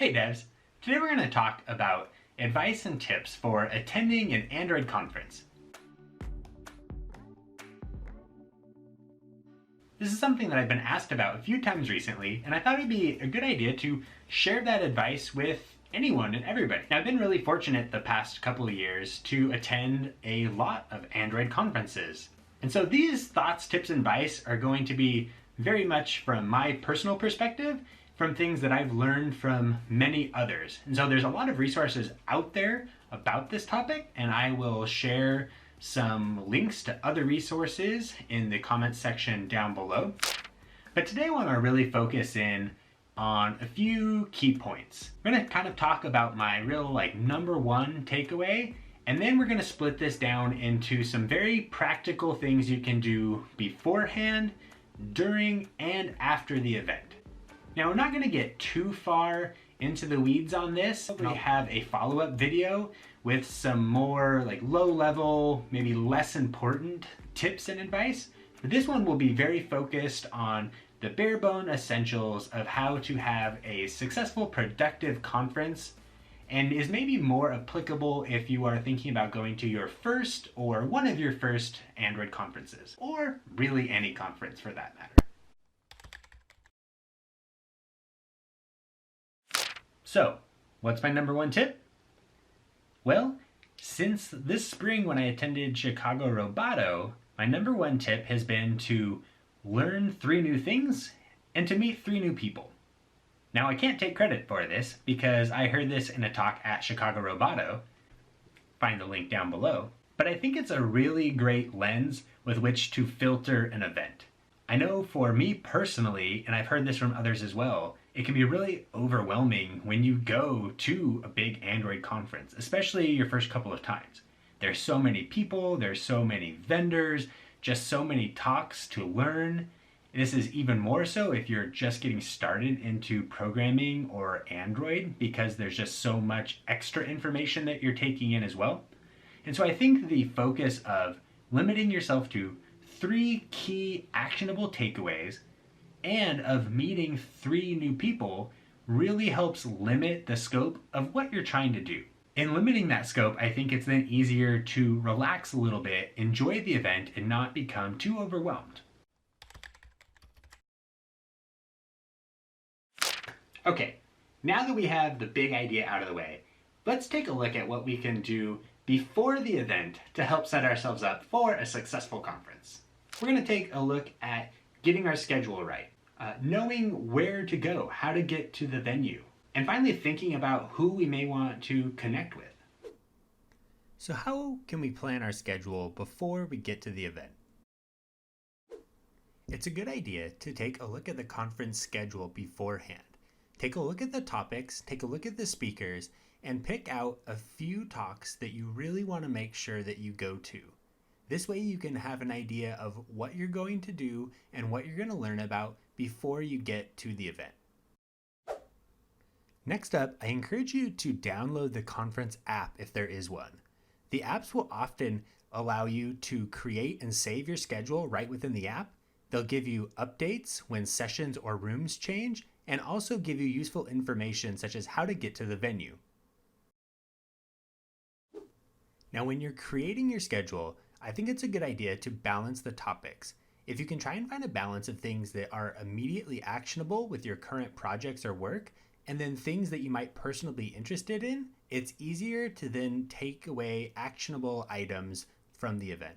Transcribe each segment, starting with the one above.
Hey devs, today we're going to talk about advice and tips for attending an Android conference. This is something that I've been asked about a few times recently, and I thought it'd be a good idea to share that advice with anyone and everybody. Now, I've been really fortunate the past couple of years to attend a lot of Android conferences. And so these thoughts, tips, and advice are going to be very much from my personal perspective, from things that I've learned from many others. And so there's a lot of resources out there about this topic, and I will share some links to other resources in the comments section down below. But today I want to really focus in on a few key points. We're going to kind of talk about my real number one takeaway, and then we're going to split this down into some very practical things you can do beforehand, during, and after the event. Now, we're not going to get too far into the weeds on this. We have a follow-up video with some more low-level, maybe less important tips and advice. But this one will be very focused on the bare-bone essentials of how to have a successful, productive conference, and is maybe more applicable if you are thinking about going to your first or one of your first Android conferences, or really any conference for that matter. So, what's my number one tip? Well, since this spring when I attended Chicago Roboto, my number one tip has been to learn 3 new things and to meet 3 new people. Now, I can't take credit for this because I heard this in a talk at Chicago Roboto. Find the link down below. But I think it's a really great lens with which to filter an event. I know for me personally, and I've heard this from others as well, it can be really overwhelming when you go to a big Android conference, especially your first couple of times. There's so many people, there's so many vendors, just so many talks to learn. This is even more so if you're just getting started into programming or Android, because there's just so much extra information that you're taking in as well. And so I think the focus of limiting yourself to 3 key actionable takeaways and of meeting 3 new people really helps limit the scope of what you're trying to do. In limiting that scope, I think it's then easier to relax a little bit, enjoy the event, and not become too overwhelmed. Okay, now that we have the big idea out of the way, let's take a look at what we can do before the event to help set ourselves up for a successful conference. We're going to take a look at getting our schedule right, knowing where to go, how to get to the venue, and finally thinking about who we may want to connect with. So how can we plan our schedule before we get to the event? It's a good idea to take a look at the conference schedule beforehand. Take a look at the topics, take a look at the speakers, and pick out a few talks that you really want to make sure that you go to. This way you can have an idea of what you're going to do and what you're going to learn about before you get to the event. Next up, I encourage you to download the conference app if there is one. The apps will often allow you to create and save your schedule right within the app. They'll give you updates when sessions or rooms change, and also give you useful information such as how to get to the venue. Now, when you're creating your schedule, I think it's a good idea to balance the topics. If you can try and find a balance of things that are immediately actionable with your current projects or work, and then things that you might personally be interested in, it's easier to then take away actionable items from the event.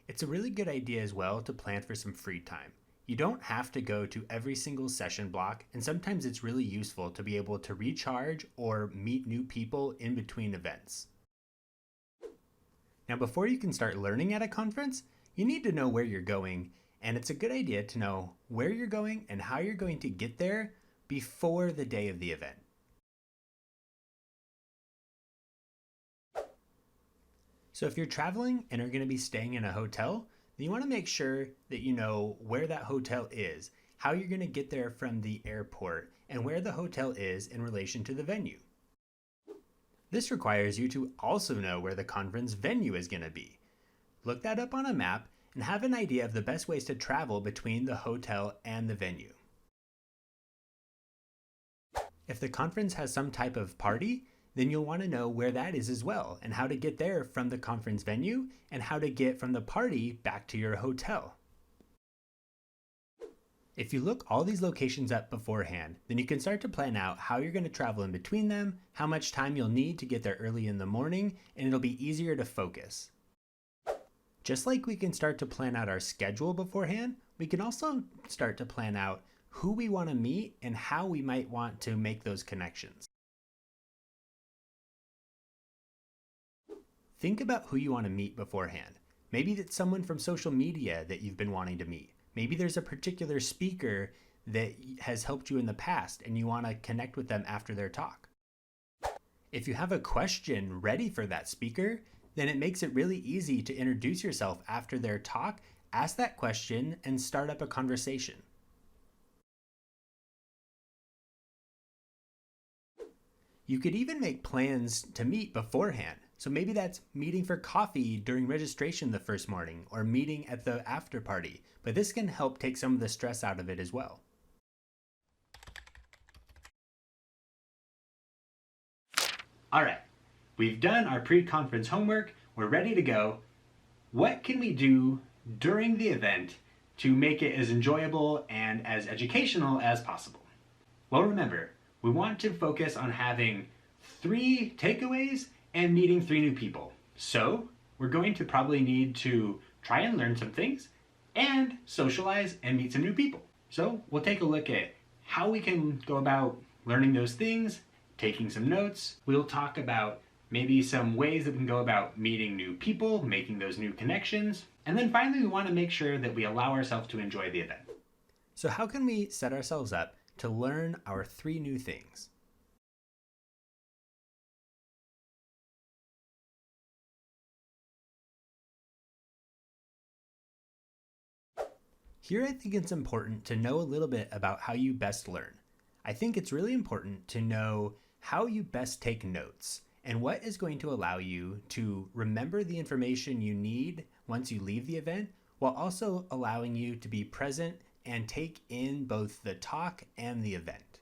It's a really good idea as well to plan for some free time. You don't have to go to every single session block, and sometimes it's really useful to be able to recharge or meet new people in between events. Now, before you can start learning at a conference, you need to know where you're going, and it's a good idea to know where you're going and how you're going to get there before the day of the event. So if you're traveling and are going to be staying in a hotel, then you want to make sure that you know where that hotel is, how you're going to get there from the airport, and where the hotel is in relation to the venue. This requires you to also know where the conference venue is going to be. Look that up on a map and have an idea of the best ways to travel between the hotel and the venue. If the conference has some type of party, then you'll want to know where that is as well, and how to get there from the conference venue, and how to get from the party back to your hotel. If you look all these locations up beforehand, then you can start to plan out how you're going to travel in between them, how much time you'll need to get there early in the morning, and it'll be easier to focus. Just like we can start to plan out our schedule beforehand, we can also start to plan out who we want to meet and how we might want to make those connections. Think about who you want to meet beforehand. Maybe it's someone from social media that you've been wanting to meet. Maybe there's a particular speaker that has helped you in the past and you want to connect with them after their talk. If you have a question ready for that speaker, then it makes it really easy to introduce yourself after their talk, ask that question, and start up a conversation. You could even make plans to meet beforehand. So maybe that's meeting for coffee during registration the first morning, or meeting at the after party, but this can help take some of the stress out of it as well. All right, we've done our pre-conference homework, we're ready to go. What can we do during the event to make it as enjoyable and as educational as possible? Well, remember, we want to focus on having 3 takeaways and meeting 3 new people. So we're going to probably need to try and learn some things and socialize and meet some new people. So we'll take a look at how we can go about learning those things, taking some notes. We'll talk about maybe some ways that we can go about meeting new people, making those new connections. And then finally, we want to make sure that we allow ourselves to enjoy the event. So how can we set ourselves up to learn our 3 new things? Here I think it's important to know a little bit about how you best learn. I think it's really important to know how you best take notes and what is going to allow you to remember the information you need once you leave the event, while also allowing you to be present and take in both the talk and the event.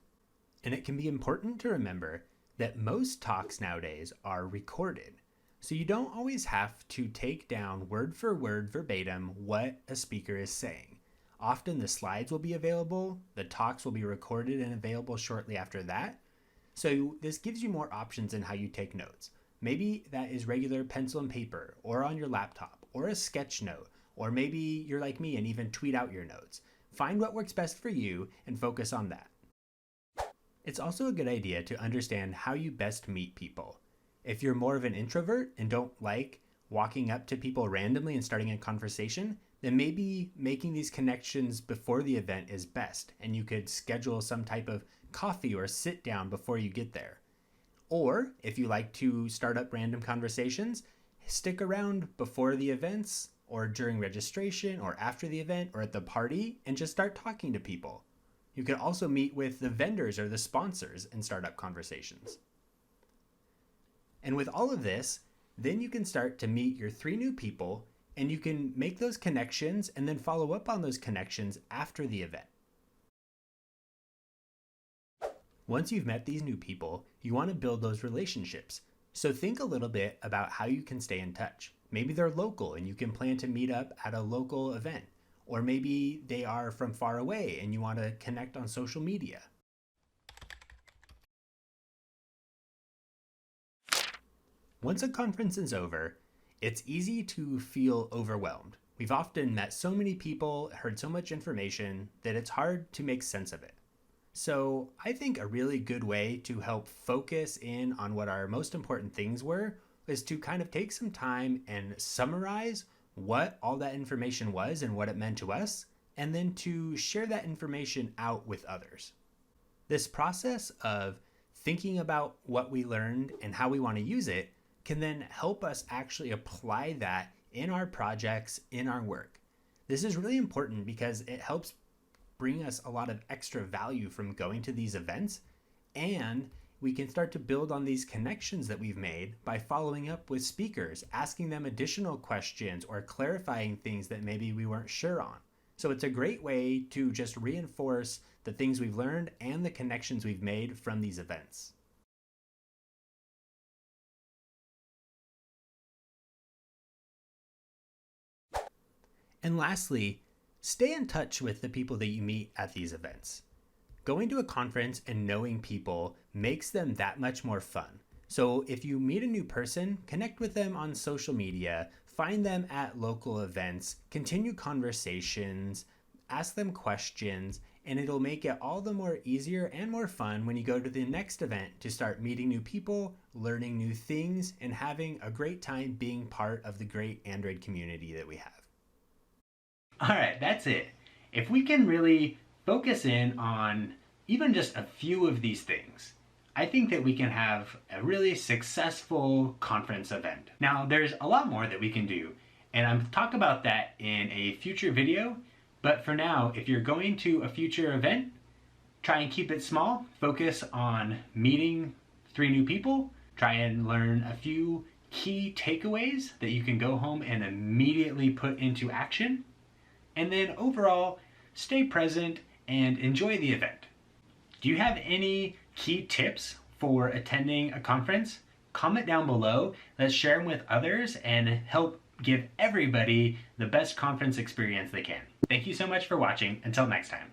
And it can be important to remember that most talks nowadays are recorded. So you don't always have to take down word for word verbatim what a speaker is saying. Often the slides will be available, the talks will be recorded and available shortly after that. So this gives you more options in how you take notes. Maybe that is regular pencil and paper, or on your laptop, or a sketch note, or maybe you're like me and even tweet out your notes. Find what works best for you and focus on that. It's also a good idea to understand how you best meet people. If you're more of an introvert and don't like walking up to people randomly and starting a conversation, then maybe making these connections before the event is best, and you could schedule some type of coffee or sit down before you get there. Or if you like to start up random conversations, stick around before the events or during registration or after the event or at the party and just start talking to people. You could also meet with the vendors or the sponsors and start up conversations. And with all of this, then you can start to meet your 3 new people, and you can make those connections and then follow up on those connections after the event. Once you've met these new people, you want to build those relationships. So think a little bit about how you can stay in touch. Maybe they're local and you can plan to meet up at a local event. Or maybe they are from far away and you want to connect on social media. Once a conference is over, it's easy to feel overwhelmed. We've often met so many people, heard so much information, that it's hard to make sense of it. So I think a really good way to help focus in on what our most important things were is to kind of take some time and summarize what all that information was and what it meant to us, and then to share that information out with others. This process of thinking about what we learned and how we want to use it can then help us actually apply that in our projects, in our work. This is really important because it helps bring us a lot of extra value from going to these events, and we can start to build on these connections that we've made by following up with speakers, asking them additional questions or clarifying things that maybe we weren't sure on. So it's a great way to just reinforce the things we've learned, and the connections we've made from these events. And lastly, stay in touch with the people that you meet at these events. Going to a conference and knowing people makes them that much more fun. So if you meet a new person, connect with them on social media, find them at local events, continue conversations, ask them questions, and it'll make it all the more easier and more fun when you go to the next event to start meeting new people, learning new things, and having a great time being part of the great Android community that we have. All right, that's it. If we can really focus in on even just a few of these things, I think that we can have a really successful conference event. Now, there's a lot more that we can do, and I'm talk about that in a future video, but for now, if you're going to a future event, try and keep it small, focus on meeting 3 new people, try and learn a few key takeaways that you can go home and immediately put into action, and then overall, stay present and enjoy the event. Do you have any key tips for attending a conference? Comment down below. Let's share them with others and help give everybody the best conference experience they can. Thank you so much for watching. Until next time.